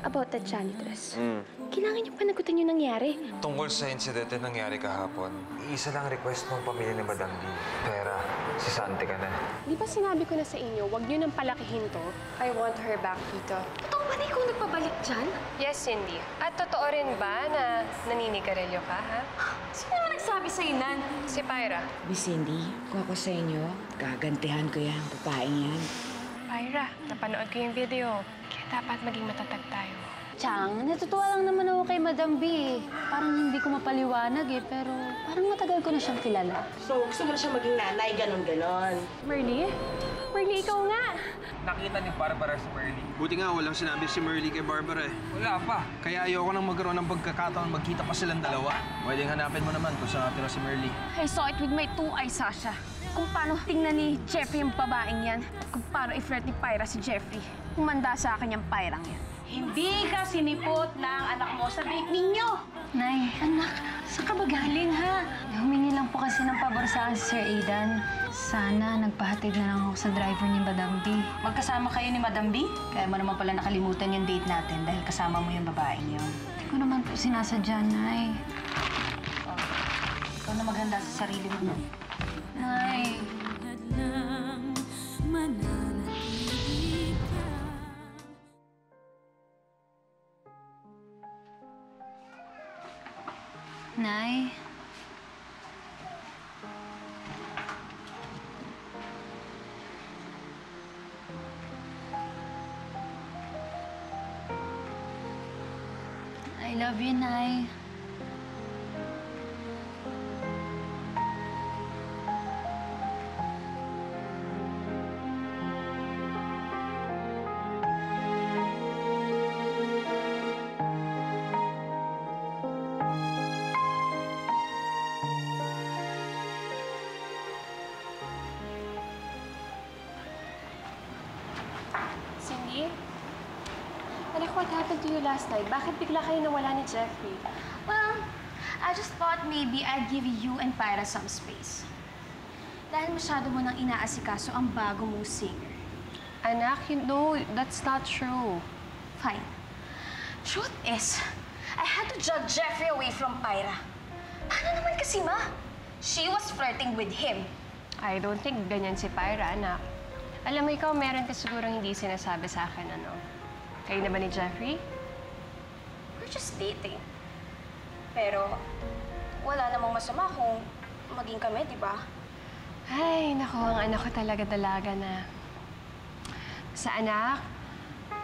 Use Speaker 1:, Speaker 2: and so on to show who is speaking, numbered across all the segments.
Speaker 1: about the janitress. Kailangan niyo panagutin yung nangyari.
Speaker 2: Tungkol sa insidente nangyari kahapon, isa lang request ng pamilya ni Madam D. Pera, sisante ka na.
Speaker 1: Di ba sinabi ko na sa inyo, huwag niyo nang palakihin to? I want her back, Tito. Totoo ba na ikaw nagpabalik dyan?
Speaker 3: Yes, Cindy. At totoo rin ba na naninigarilyo ka, ha?
Speaker 1: Sino naman nagsabi sa'yo nan?
Speaker 3: Si Pyra.
Speaker 4: Miss Cindy, kung ako sa inyo, gagantihan ko yan, babaeng yan.
Speaker 3: Pyra, napanood ko yung video. Kaya dapat maging matatag tayo.
Speaker 5: Chang, natutuwa lang naman ako kay Madam B. Parang hindi ko mapaliwanag pero parang matagal ko na siyang kilala.
Speaker 6: So, gusto mo na siya maging nanay, ganon-ganon.
Speaker 1: Merly? Merly, ikaw nga!
Speaker 2: Nakita ni Barbara si Merly.
Speaker 7: Buti nga walang sinabi si Merly kay Barbara eh.
Speaker 2: Wala pa.
Speaker 7: Kaya ayoko nang magkaroon ng pagkakataon magkita pa silang dalawa. Pwedeng hanapin mo naman kung saan natira si Merly.
Speaker 5: I saw it with my two eyes, Sasha. Kung paano tingnan ni Jeffrey yung babaeng yan. Kung paano i-flirt ni Pyra si Jeffrey. Kumanda sa akin yung Pyrang yan.
Speaker 6: Hindi ka sinipot ng anak mo sa date ninyo.
Speaker 5: Nay, anak, saan ka ba galing, ha? Humingi lang po kasi ng pabor sa akin si Sir Aidan. Sana nagpahatid na lang ako sa driver ni Madam B.
Speaker 6: Magkasama kayo ni Madam B? Kaya mo naman pala nakalimutan yung date natin dahil kasama mo yung babaeng yun.
Speaker 5: Hindi ko naman po sinasadya, Nay.
Speaker 6: Ikaw na maghanda sa sarili mo.
Speaker 5: Nay. Nay. I love you, Nay.
Speaker 1: Cindy? Anak, what happened to you last night? Bakit bigla kayo nawala ni Jeffrey?
Speaker 5: Well, I just thought maybe I'd give you and Pyra some space. Dahil masyado mo nang inaasikaso ang bago mong singer.
Speaker 3: Anak, you know, that's not true.
Speaker 5: Fine. Truth is, I had to drag Jeffrey away from Pyra. Paano naman kasi, Ma? She was flirting with him.
Speaker 3: I don't think ganyan si Pyra, anak. Alam mo, ikaw, meron ka sigurong hindi sinasabi sa akin, ano? Kayo na ba ni Jeffrey?
Speaker 5: We're just dating. Pero, wala namang masama kung maging kami, di ba?
Speaker 3: Ay, naku, ang anak ko talaga dalaga na. Sa anak,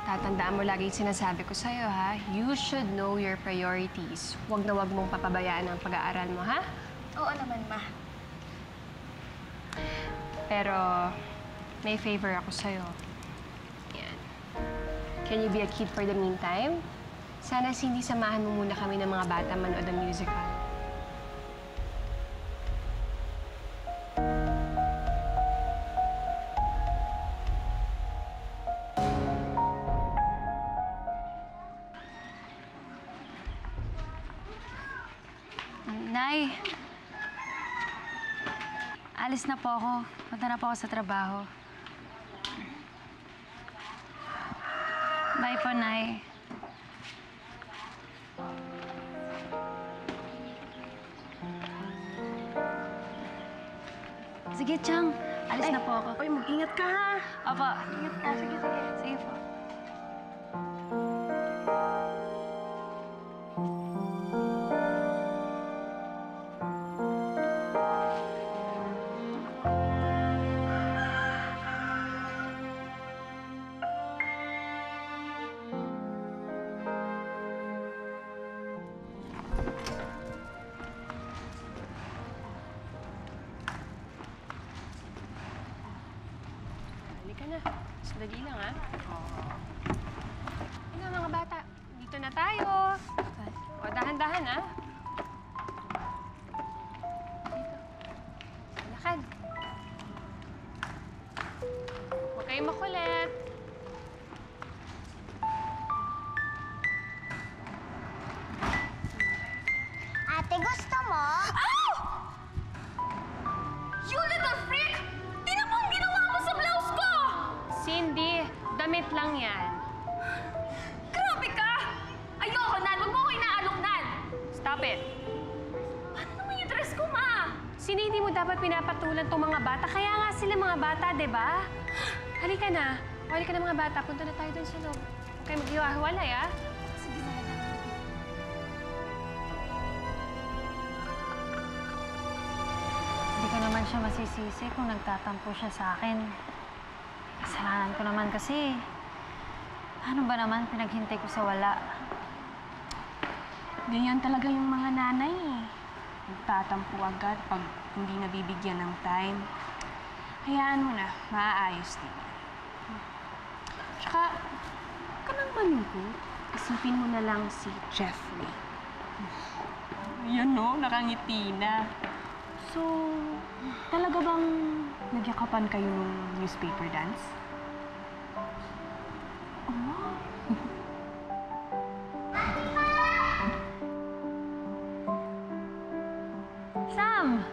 Speaker 3: tatandaan mo lagi yung sinasabi ko sa'yo, ha? You should know your priorities. Huwag na huwag mong papabayaan ang pag-aaral mo, ha?
Speaker 5: Oo naman, Ma.
Speaker 3: Pero, may favor ako sa'yo. Yan. Can you be a kid for the meantime? Sana hindi samahan mo muna kami ng mga bata manood ng musical.
Speaker 5: Nay, alis na po ako. Punta na po ako sa trabaho. Bye po, Nay. Sige, Chang. Alis na po ako.
Speaker 6: Oy, mag-ingat ka, ha?
Speaker 5: Opo. Ingat ka. Sige, sige. Sige po.
Speaker 3: Halika na. Sandali lang, ha? Ano, mga bata? Dito na tayo. O, dahan-dahan, ha? Dito. Lakad. Huwag kayong makulit.
Speaker 8: Ate, gusto mo?
Speaker 5: You little freak! Tingnan mo ang ginawa mo sa blouse ko!
Speaker 3: Cindy, damit lang yan.
Speaker 5: Grabe ka!
Speaker 3: Hindi mo dapat pinapatulan tong mga bata. Kaya nga sila mga bata, di ba? Halika na. Halika na mga bata. Punta na tayo dun sa loob. Huwag kayo maghiwa-hiwalay, ah. Sige na.
Speaker 9: Hindi ko naman siya masisisi kung nagtatampo siya sa akin. Kasalanan ko naman kasi. Ano ba naman pinaghintay ko sa wala?
Speaker 1: Ganyan talaga yung mga nanay eh. Nagtatampo agad pag hindi nabibigyan ng time. Hayaan mo na, maaayos din. Tsaka, huwag ka nang malungkot. Isipin mo na lang si Jeffrey. Yan no, nakangiti na. So, talaga bang nagyakapan kayo ng newspaper dance?
Speaker 9: Sam!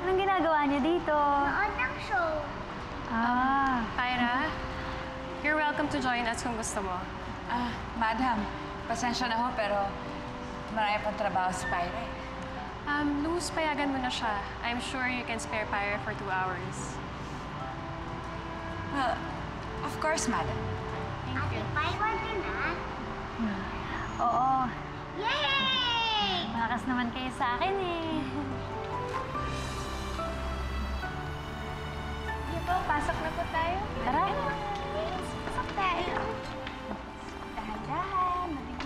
Speaker 9: Anong ginagawa niyo dito?
Speaker 8: Noon ang show.
Speaker 9: Ah,
Speaker 3: Pyra, you're welcome to join us kung gusto mo.
Speaker 4: Madam, pasensya na ho, pero marami pang trabaho si Pyra eh.
Speaker 3: Luz, payagan mo na siya. I'm sure you can spare Pyra for 2 hours.
Speaker 4: Well, of course, madam.
Speaker 8: Ate Pai, wala na.
Speaker 9: oo.
Speaker 8: Yay!
Speaker 9: Malakas naman kayo sa akin eh.
Speaker 3: Sige po, pasok na po tayo.
Speaker 9: Tara.
Speaker 8: Pasok tayo. Dahan-dahan, mabilis.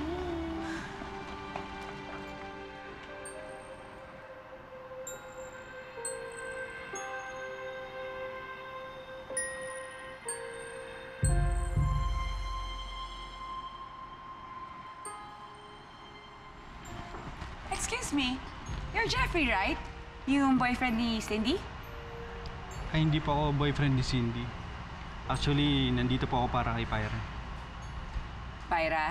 Speaker 4: Excuse me, you're Jeffrey, right? Yung boyfriend ni Cindy?
Speaker 10: Ay, hindi po ako boyfriend ni Cindy. Actually, nandito po ako para kay Pyra.
Speaker 4: Pyra?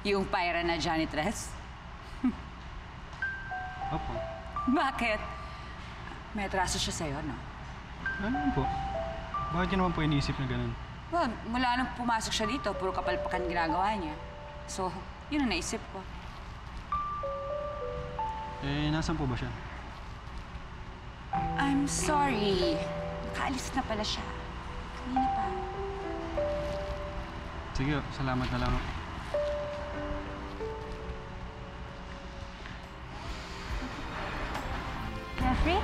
Speaker 4: Yung Pyra na janitress?
Speaker 10: Opo.
Speaker 4: Bakit? May atraso siya sa'yo, no?
Speaker 10: Ano po? Bakit niyo naman po iniisip na ganun?
Speaker 4: Well, mula nung pumasok siya dito, puro kapalpakan ginagawa niya. So, yun ang naisip ko.
Speaker 10: Eh, nasan po ba siya?
Speaker 4: I'm sorry. Nakaalis na pala siya. Kanina pa.
Speaker 10: Sige, salamat na lang.
Speaker 9: Jeffrey?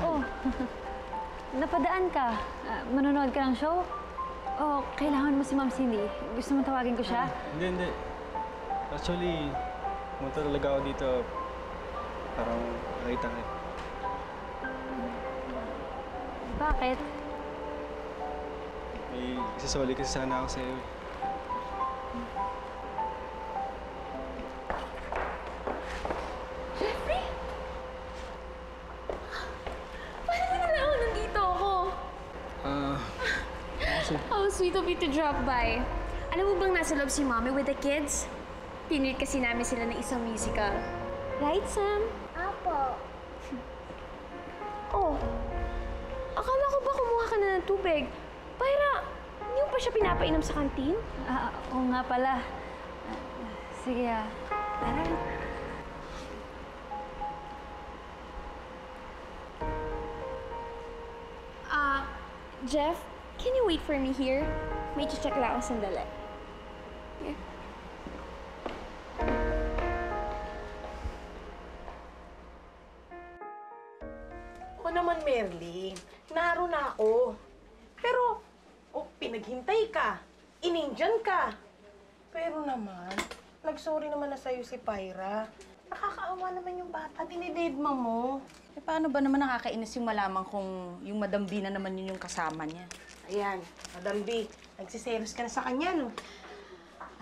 Speaker 9: Oh, napadaan ka. Manonood ka ng show? Oh, kailangan mo si Ma'am Cindy. Gusto mo tawagin ko siya?
Speaker 10: Hindi. Actually, pumunta talaga ako dito. Parang nakita ka.
Speaker 9: Bakit?
Speaker 10: May isasoli kasi sana ako sa'yo.
Speaker 1: How sweet of you to drop by. Alam mo bang nasa loob si Mommy with the kids? Pinili kasi namin sila ng isang musical. Right, Sam?
Speaker 8: Apo.
Speaker 1: Oh, akala ko ba kumuha ka na ng tubig? Pyra, hindi mo pa siya pinapainom sa kantin?
Speaker 9: Oo nga pala. Sige Tara.
Speaker 1: Jeff, can you wait for me here? May check lang ako sandali. Yeah.
Speaker 11: O naman, Merly. Naroon na ako. Pero, pinaghintay ka. Inindyan ka. Pero naman, nag-sorry naman na sa'yo si Pyra. Nakakaawa naman yung bata. Dinidedma mo.
Speaker 6: Eh, paano ba naman nakakainis yung malaman kung yung Madam B na naman yun yung kasama niya?
Speaker 11: Ayan, Madam B, nagsiselos ka na sa kanya, no?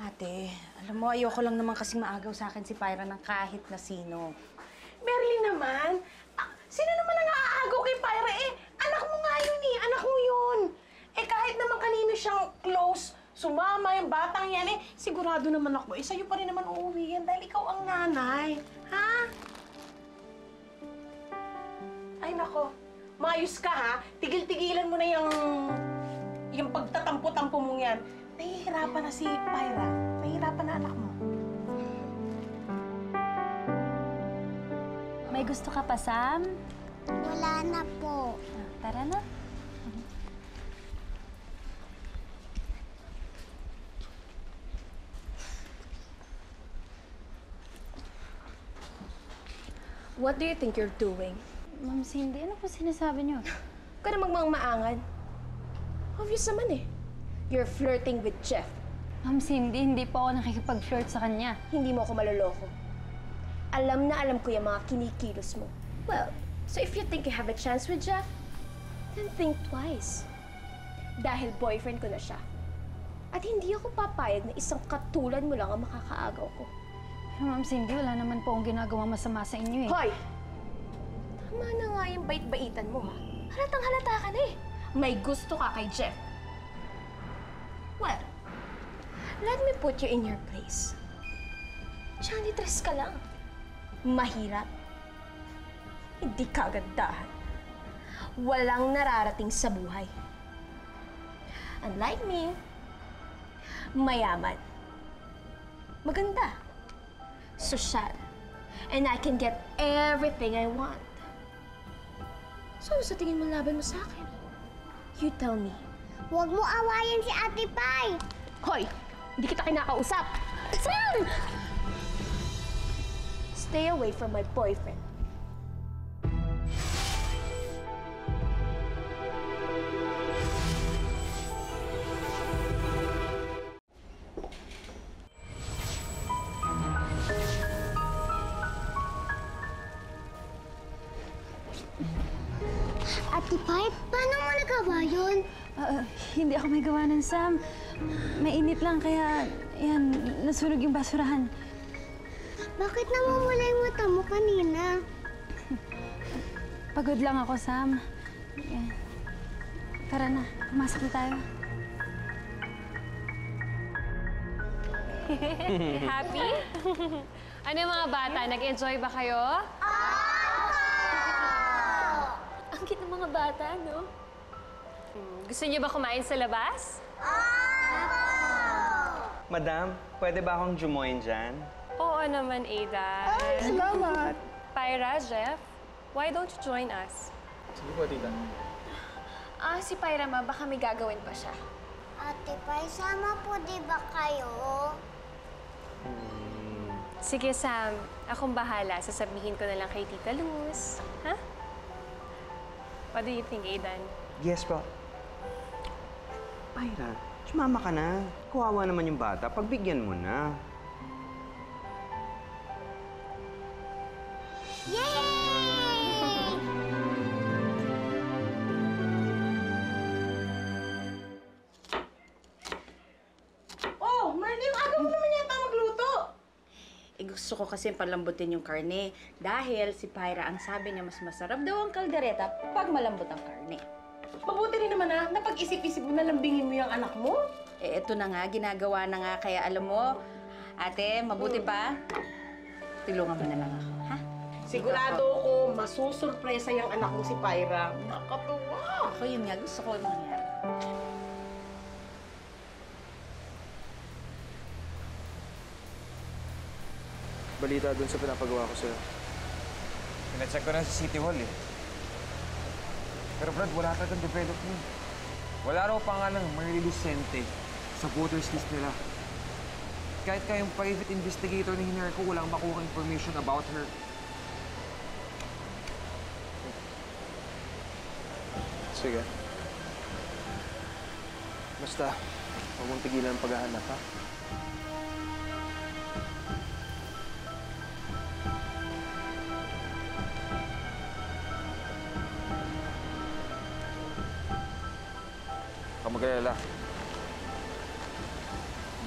Speaker 6: Ate, alam mo, ayoko lang naman kasing maagaw sa akin si Pyra ng kahit na sino.
Speaker 11: Merly naman, sino naman ang aagaw kay Pyra? Anak mo nga yun anak mo yun. Kahit naman kanino siyang close, sumama yung batang yan Sigurado naman ako, sa'yo pa rin naman uuwi yan dahil ikaw ang nanay. Ha? Ay, nako. Maayos ka, ha? Tigil-tigilan mo na yung pagtatampo-tampo mong yan. Nahihirapan na si Pyra. Nahihirapan na anak mo.
Speaker 9: May gusto ka pa, Sam?
Speaker 8: Wala na po.
Speaker 9: Tara na.
Speaker 5: What do you think you're doing?
Speaker 9: Ma'am Cindy, ano po sinasabi niyo?
Speaker 5: Huwag ka na magmang-maangan. Obvious naman eh. You're flirting with Jeff.
Speaker 9: Ma'am Cindy, hindi po ako nakikipag-flirt sa kanya.
Speaker 5: Hindi mo ako maloloko. Alam na alam ko yung mga kinikilos mo. Well, so if you think you have a chance with Jeff, then think twice. Dahil boyfriend ko na siya. At hindi ako papayag na isang katulad mo lang ang makakaagaw ko.
Speaker 9: Pero Ma'am Cindy, wala naman po akong ginagawang masama sa inyo eh.
Speaker 5: Hoy! Tama na nga yung bait-baitan mo, ha? Halatang-halata ka na eh. May gusto ka kay Jeff. Well, let me put you in your place. Janitress ka lang. Mahirap. Hindi kagandahan. Walang nararating sa buhay. Unlike me, mayaman. Maganda. Sosyal. And I can get everything I want. So, sa tingin mo laban mo sa akin? You tell me.
Speaker 8: Huwag mo awayan si Ate Pai.
Speaker 5: Hoy! Hindi kita kinakausap! Sam! Stay away from my boyfriend.
Speaker 8: Ate Pai, paano mo nagawa yun?
Speaker 9: Hindi ako may gawa ng Sam. Mainit lang kaya, yan, nasunog yung basurahan.
Speaker 8: Bakit namumula yung mata mo kanina?
Speaker 9: Pagod lang ako, Sam. Yan. Tara na, pumasok na tayo.
Speaker 3: Happy? Ano yung mga bata? Nag-enjoy ba kayo?
Speaker 9: Ang cute ng mga bata, no?
Speaker 3: Gusto niyo ba kumain sa labas?
Speaker 12: Madam, pwede ba akong jumoin dyan?
Speaker 3: Oo naman, Ada.
Speaker 11: Salamat.
Speaker 3: Pyra, Jeff, why don't you join us?
Speaker 7: Sige po, tita.
Speaker 5: Si Pyra ma, baka may gagawin pa siya.
Speaker 8: Ate Pai, sama po di ba kayo?
Speaker 3: Sige, Sam. Akong bahala. Sasabihin ko na lang kay Tita Luz. Ha? What do you think, Aidan?
Speaker 12: Yes po. Pyra, sumama ka na. Kawawa naman yung bata. Pagbigyan mo na.
Speaker 11: Oh, Marlene, aga mo naman yata magluto.
Speaker 6: Gusto ko kasi palambutin yung karne. Dahil si Pyra ang sabi niya mas masarap daw ang kaldereta pag malambot ang karne.
Speaker 11: Mabuti rin naman na napag-isip-isip mo na lambingin mo yung anak mo.
Speaker 6: Eto na nga, ginagawa na nga. Kaya alam mo, ate, mabuti pa, tulungan mo na lang ako, ha?
Speaker 11: Sigurado ko masusurpresa yung anak mo si Pyra. Nakatuwa.
Speaker 6: Ako yun nga, gusto ko mangyari.
Speaker 7: Balita dun sa pinapagawa ko sa'yo.
Speaker 2: Pinacheck ko na sa City Hall eh. Pero Brad, wala talagang development. Wala raw pangalang Marley Lucente sa voters list nila. Kahit kayong private investigator na hinire ko, walang makuha information about her.
Speaker 7: Sige. Basta, huwag mong tigilan ang paghahanap, ha?
Speaker 2: Huwag mag-alala.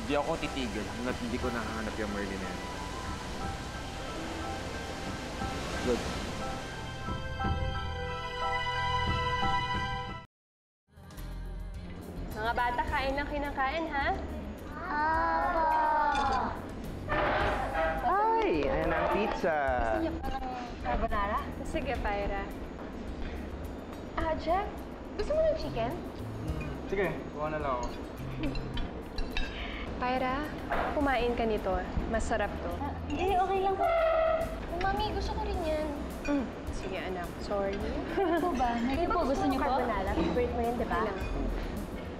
Speaker 2: Hindi ako titigil hanggat hindi ko nahanap yung Marley na yan.
Speaker 7: Good.
Speaker 3: Mga bata, kain lang kinakain, ha?
Speaker 12: Ay, ayan ang pizza.
Speaker 3: Carbonara? Sige, Pyra. Jeff, gusto mo ng chicken?
Speaker 10: Sige, kuha na lang ako.
Speaker 3: Pyra, kumain ka nito. Masarap to.
Speaker 5: Hindi, okay lang po. Mami, gusto ko rin yan.
Speaker 3: Sige, anak. Sorry.
Speaker 9: Po ba? Ngayon po, gusto niyo po?
Speaker 3: Carbonara. Favorite mo yun, di ba?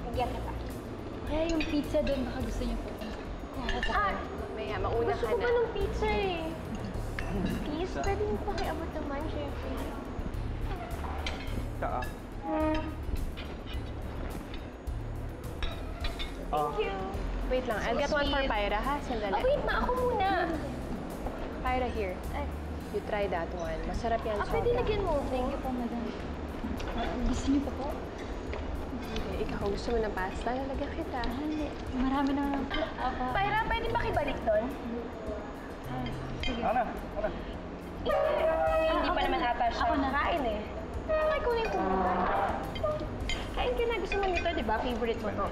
Speaker 5: Nagyan ka pa.
Speaker 9: Kaya yung pizza doon, baka gusto niyo po.
Speaker 3: Maya, mauna
Speaker 5: Gusto
Speaker 3: ka
Speaker 5: ko
Speaker 3: na.
Speaker 5: pa ng pizza eh. Please, pwede mo pakiabot naman, Jeffrey.
Speaker 12: Taa.
Speaker 5: Thank you.
Speaker 3: Wait lang, I'll get one for Pyra, ha? Sandali.
Speaker 5: Wait, ako muna.
Speaker 3: Pyra, here. You try that one. Masarap yan,
Speaker 5: Pwede
Speaker 3: sobra.
Speaker 5: lagyan mo.
Speaker 9: Thank you po, madam. Gusto niyo pa po?
Speaker 3: Ikaw gusto mo ng pasta? Lalagyan kita.
Speaker 9: Hindi. Marami na lang po.
Speaker 5: Pyra, pwede ba kibalik doon?
Speaker 10: Ano?
Speaker 5: Hindi pa naman ata siya kain eh. Ay, ko na yung tumunan. Kain ka na. Gusto mo nito, di ba? Favorite mo to.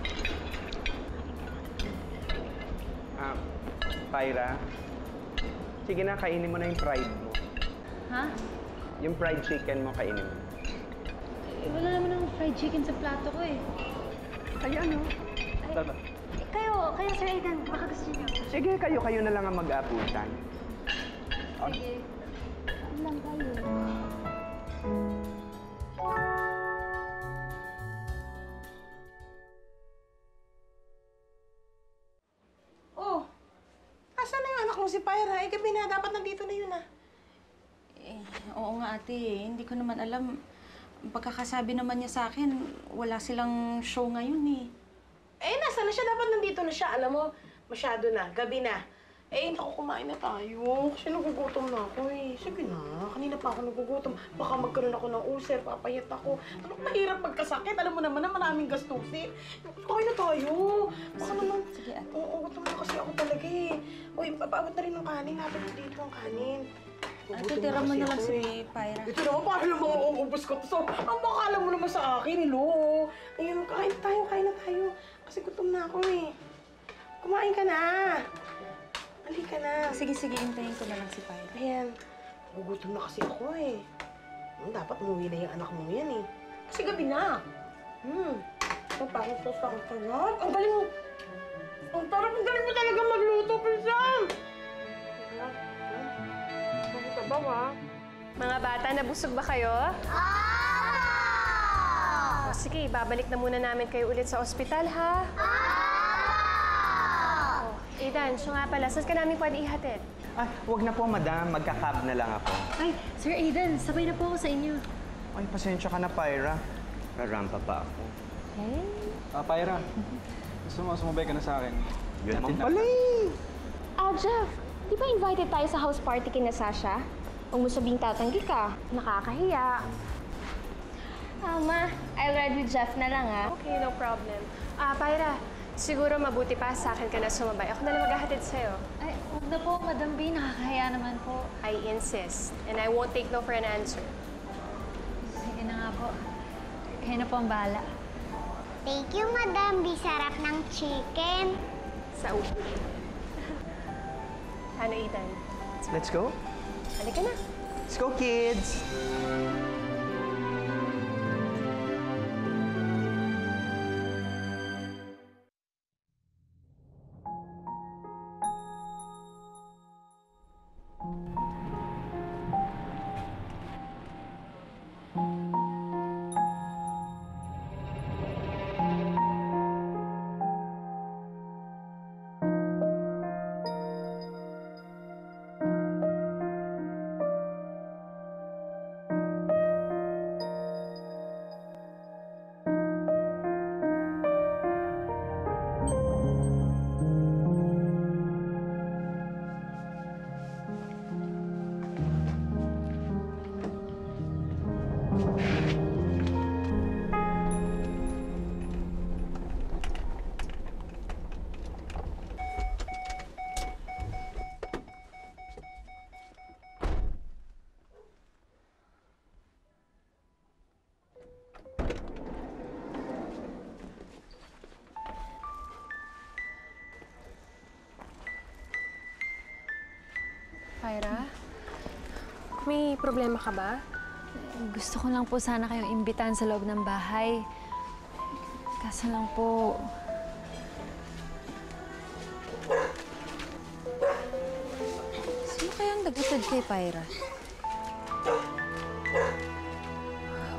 Speaker 12: Pyra, sige na, kainin mo na yung fried mo.
Speaker 9: Ha?
Speaker 12: Yung fried chicken mo, kainin mo.
Speaker 9: Wala naman ng fried chicken sa plato ko eh.
Speaker 12: Ay, ano?
Speaker 5: Kayo, Sir Aidan, baka gusto niyo.
Speaker 12: Sige, kayo na lang ang mag-aaputan.
Speaker 9: Sige. Ano lang tayo?
Speaker 11: Oh, asan na yung anak mo si Pyra? Eh, gabi na. Dapat nandito na yun, ah.
Speaker 6: Oo nga ate, hindi ko naman alam. Ang pagkakasabi naman niya sa akin, wala silang show ngayon eh.
Speaker 11: Eh, nasa na siya? Dapat nandito na siya. Alam mo, masyado na. Gabi na. Eh, naku, kumain na tayo. Kasi nagugutom na ako eh. Sige na, kanina pa ako nagugutom. Baka magkaroon ako ng ulcer, papayat ako. Ano, mahirap magkasakit. Alam mo naman na maraming gastusin. Kain na tayo. Baka naman...
Speaker 6: Sige ate.
Speaker 11: Oo, gutom na kasi ako talaga eh. Uy, papaabot na rin ng kanin. Lapit ko dito ang kanin.
Speaker 6: Ate, tira mo na lang si Pyra.
Speaker 11: Ito naman, paano naman mauubos ko to? So, ang makala mo naman sa akin, lo. Ayun, kain na tayo. Kasi gutom na ako eh. Kumain ka na. Halika na.
Speaker 6: Sige, hintayin ko na lang si Pyra.
Speaker 11: Ayan. Gugutom na kasi ako eh. Dapat umuwi na yung anak mo yan eh. Kasi gabi na. Ito, parang sauce ang sarap. Ang galing mo. Ang sarap. Ang galing mo talaga magluto, Pinsan. Sabaw, ha?
Speaker 3: Mga bata, nabusog ba kayo? Sige, babalik na muna namin kayo ulit sa ospital, ha? Aidan, siya nga pala, saan ka namin pwede ihatid?
Speaker 12: Ay, wag na po, madam. Magka-cab na lang ako.
Speaker 9: Ay, Sir Aidan, sabay na po ako sa inyo.
Speaker 12: Ay, pasensya ka na, Pyra. Rarampa pa ako.
Speaker 10: Pyra, gusto mo sumabay ka na sa akin?
Speaker 12: Yun naman pala eh.
Speaker 5: Jeff, di ba invited tayo sa house party kina Sasha? Huwag mo sabing tatanggi ka. Nakakahiya. Ma, I'll ride with Jeff na lang, ha?
Speaker 3: Okay, no problem. Pyra, siguro mabuti pa sa akin ka na sumabay. Ako na lang maghahatid sa'yo.
Speaker 9: Ay, huwag na po, Madam B. Nakakahiya naman po.
Speaker 3: I insist, and I won't take no for an answer.
Speaker 9: Sige na nga po. Kayo na po ang bahala.
Speaker 8: Thank you, Madam. Sarap ng chicken.
Speaker 3: Sa ulo. Ano, Aidan?
Speaker 12: Let's go.
Speaker 3: Halika na.
Speaker 12: Let's go, kids!
Speaker 3: May problema ka ba?
Speaker 9: Gusto ko lang po sana kayong imbitahan sa loob ng bahay. Kaso lang po...
Speaker 13: Sino kayang naghatid kay Pyra?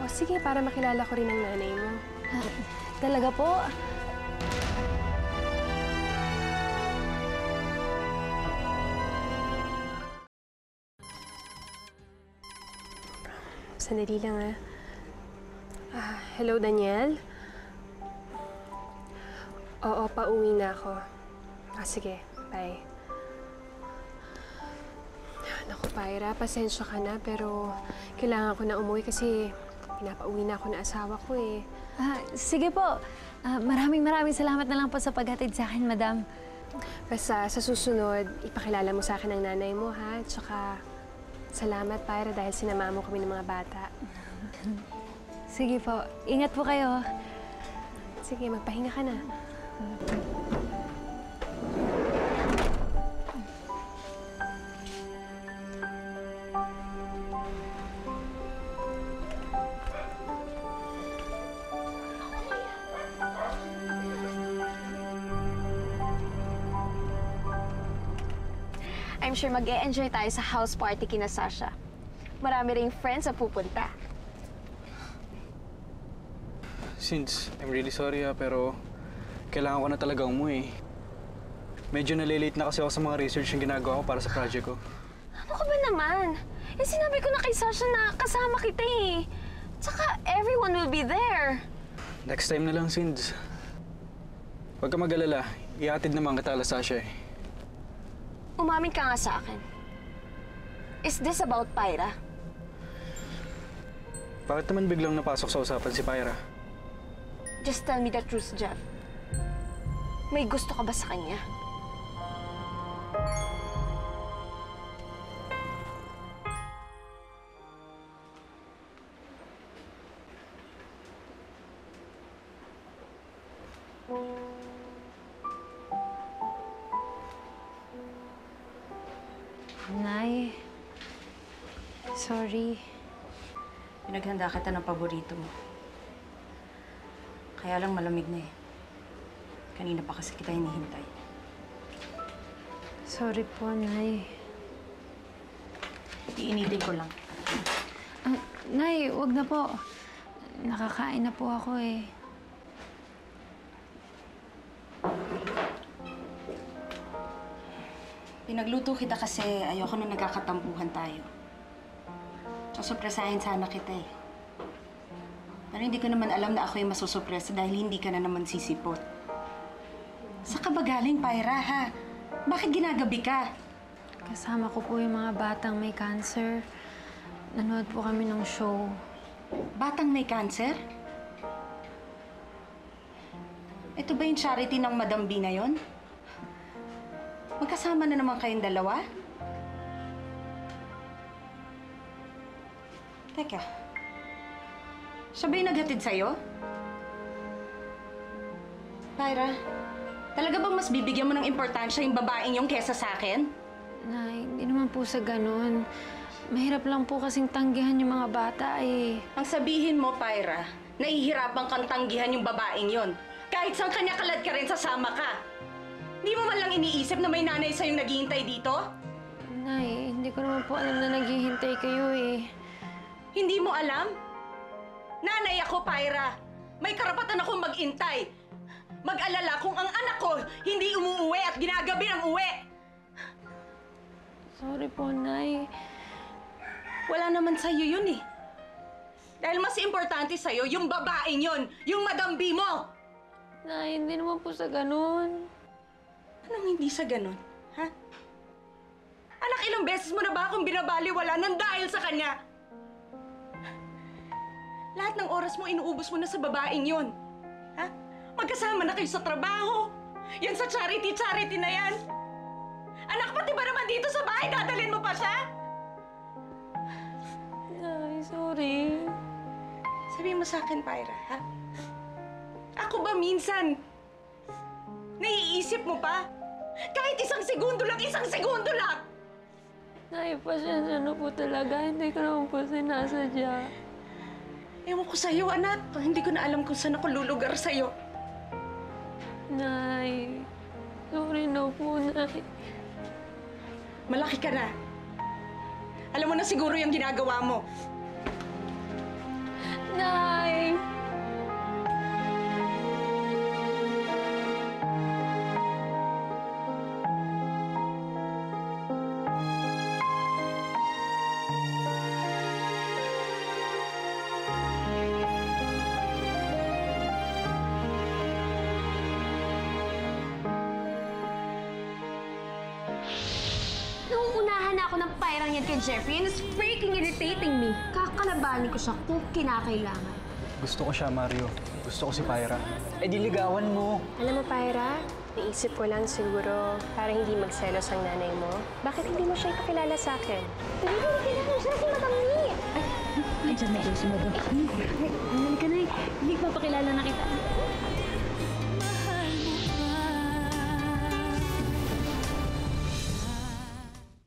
Speaker 3: O sige, para makilala ko rin ang nanay mo.
Speaker 9: Talaga po?
Speaker 3: Sandali lang hello, Daniel? Oo, pauwi na ako. Sige, bye. Naku, Pyra, pasensya ka na, pero kailangan ko na umuwi kasi pinapauwi na ako na asawa ko eh.
Speaker 9: Sige po. Maraming salamat na lang po sa paghatid sa akin, madam.
Speaker 3: Basta sa susunod, ipakilala mo sa akin ang nanay mo, ha? Tsaka, salamat, Pyra, dahil sinama mo kami ng mga bata.
Speaker 9: Sige po. Ingat po kayo.
Speaker 3: Sige, magpahinga ka na.
Speaker 5: I'm sure mag-e-enjoy tayo sa house party kina Sasha. Marami ring friends na pupunta.
Speaker 10: Since, I'm really sorry pero kailangan ko na talaga umuwi. Medyo nalilate na kasi ako sa mga research yung ginagawa ko para sa project ko.
Speaker 5: Ano ka ba naman? Sinabi ko na kay Sasha na kasama kita eh. Tsaka everyone will be there.
Speaker 10: Next time na lang, Sinds. Huwag ka mag-alala. Ihatid naman kita ala Sasha eh.
Speaker 5: Umamin ka nga sa akin. Is this about Pyra?
Speaker 10: Bakit naman biglang napasok sa usapan si Pyra?
Speaker 5: Just tell me the truth, Jeff. May gusto ka ba sa kanya?
Speaker 9: Nay, sorry.
Speaker 6: Pinaghanda kita ng paborito mo. Kaya lang malamig na eh. Kanina pa kasi kita hinihintay.
Speaker 9: Sorry po, Nay.
Speaker 6: Iinitin ko lang.
Speaker 9: Nay, wag na po. Nakakain na po ako eh.
Speaker 6: Pinagluto kita kasi ayoko na nagkakatampuhan tayo. Susupresahin sana kita eh. Pero hindi ko naman alam na ako yung masusupresa dahil hindi ka na naman sisipot. Saan ka ba galing, Pyra, ha? Bakit ginagabi ka?
Speaker 9: Kasama ko po yung mga batang may cancer. Nanood po kami ng show.
Speaker 6: Batang may cancer? Ito ba yung charity ng Madam B na yon? Magkasama na naman kayong dalawa? Teka. Siya ba yung naghatid sa'yo? Pyra, talaga bang mas bibigyan mo ng importansya yung babaeng yung kesa sa akin?
Speaker 9: Nay, hindi naman po sa ganun. Mahirap lang po kasing tanggihan yung mga bata eh.
Speaker 6: Ang sabihin mo, Pyra, nahihirapan kang tanggihan yung babaeng yon. Kahit saan kanya kalad ka rin, sasama ka. Hindi mo man lang iniisip na may nanay sa'yong naghihintay dito?
Speaker 9: Nay, hindi ko naman po alam na naghihintay kayo eh.
Speaker 6: Hindi mo alam? Nanay ako, Pyra. May karapatan akong mag-intay. Mag-alala kung ang anak ko hindi umuuwi at ginagabi ng uwi.
Speaker 9: Sorry po, Nay.
Speaker 6: Wala naman sa'yo yun eh. Dahil mas importante sa'yo yung babaeng yun, yung Madam B mo.
Speaker 9: Nay, hindi naman po sa ganun.
Speaker 6: Anong hindi sa ganun, ha? Anak, ilang beses mo na ba akong binabaliwala nang dahil sa kanya? Lahat ng oras mo inuubos mo na sa babaeng yun. Ha? Magkasama na kayo sa trabaho. Yan sa charity na yan. Anak, pati ba naman dito sa bahay dadalhin mo pa siya?
Speaker 9: Nay, sorry.
Speaker 6: Sabihin mo sa akin, Pyra, ha? Ako ba minsan naiisip mo pa? Kahit isang segundo lang,
Speaker 9: Nay, pasensya na po talaga. Hindi ko naman po sinasadya.
Speaker 6: Ewan ko sa'yo, anak. Hindi ko na alam kung saan ako lulugar sa'yo.
Speaker 9: Nay, sorry na po, Nay.
Speaker 6: Malaki ka na. Alam mo na siguro yung ginagawa mo.
Speaker 9: Nay!
Speaker 5: Nauunahan na ako ng pairang yan kay Jeffrey and it's freaking irritating me. Kakalabanin ko siya kung kinakailangan.
Speaker 10: Gusto ko siya, Mario. Gusto ko si Pyra. Eh, diligawan mo.
Speaker 3: Alam mo, Pyra, naisip ko lang siguro para hindi magselos ang nanay mo. Bakit hindi mo siya ipakilala sa akin?
Speaker 5: Hindi ko kilala siya si Madam Lee.
Speaker 9: Ay, dyan na si Madam. Ay, ka na. Hindi papakilala na kita.